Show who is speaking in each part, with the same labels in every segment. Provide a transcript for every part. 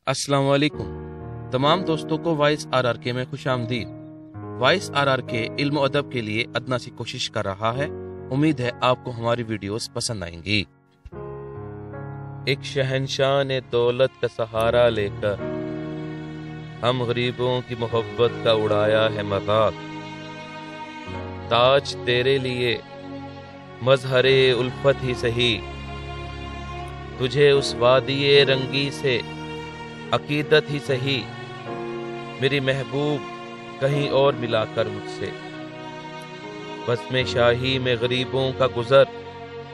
Speaker 1: अस्सलाम वालेकुम। तमाम दोस्तों को वॉइस RRK में खुश आमदीद। वॉइस RRK इल्म और अदब के लिए अदना सी कोशिश कर रहा है। उम्मीद है आपको हमारी वीडियोस पसंद आएंगी। एक शहंशाह ने दौलत का सहारा लेकर हम गरीबों की मोहब्बत का उड़ाया है मजाक। ताज तेरे लिए मजहरे उल्फत ही सही, तुझे उस वादिये रंगी से अकीदत ही सही। मेरी महबूब कहीं और मिलाकर मुझसे, बस में शाही में गरीबों का गुजर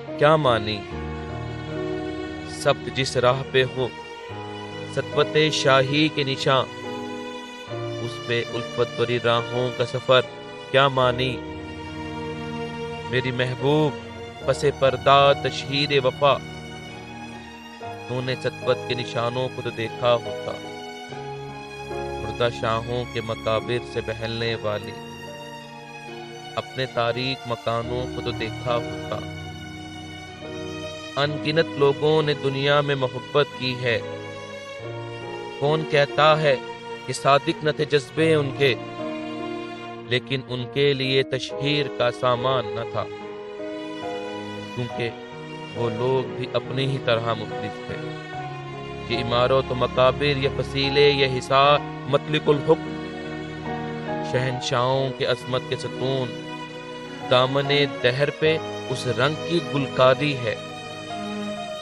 Speaker 1: क्या मानी। सब्त जिस राह पे हो सतवते शाही के निशान, उस पे उल्फत भरी राहों का सफर क्या मानी। मेरी महबूब पसे पर्दा तशहीर वफा, तूने सतवत के निशानों को तो देखा होता। मुर्दा शाहों के मकाबिर से बहलने वाली अपने तारीख मकानों को तो देखा होता। अनगिनत लोगों ने दुनिया में मोहब्बत की है, कौन कहता है कि सादिक न थे जज्बे उनके, लेकिन उनके लिए तशहीर का सामान न था, क्योंकि वो लोग भी अपनी ही तरह मुख्तलिफ थे। ये इमारत मकाबिर ये फसीले ये हिसार मतलिकुल हुक्म, शहंशाहों के अजमत के सतून दामने दहर पे उस रंग की गुलकारी है,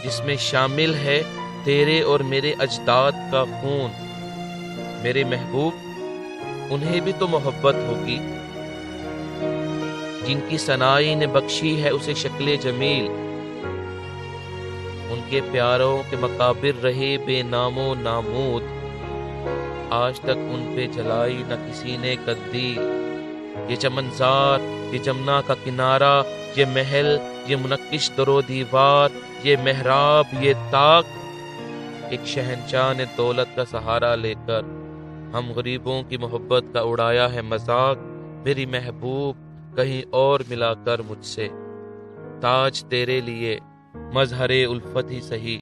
Speaker 1: जिसमें शामिल है तेरे और मेरे अजदाद का खून। मेरे महबूब उन्हें भी तो मोहब्बत होगी, जिनकी सनाई ने बख्शी है उसे शक्ले जमील। उनके प्यारों के मकाबिर रहे बेनामो नामूद, आज तक उन पे जलाई न किसी ने कद्दीर। ये चमनजार ये जमुना का किनारा, ये महल ये मुनक्किश दरो दीवार, ये मेहराब ये ताक, एक शहंशाह ने दौलत का सहारा लेकर हम गरीबों की मोहब्बत का उड़ाया है मजाक। मेरी महबूब कहीं और मिलाकर मुझसे, ताज तेरे लिए मजहरे उल्फत ही सही,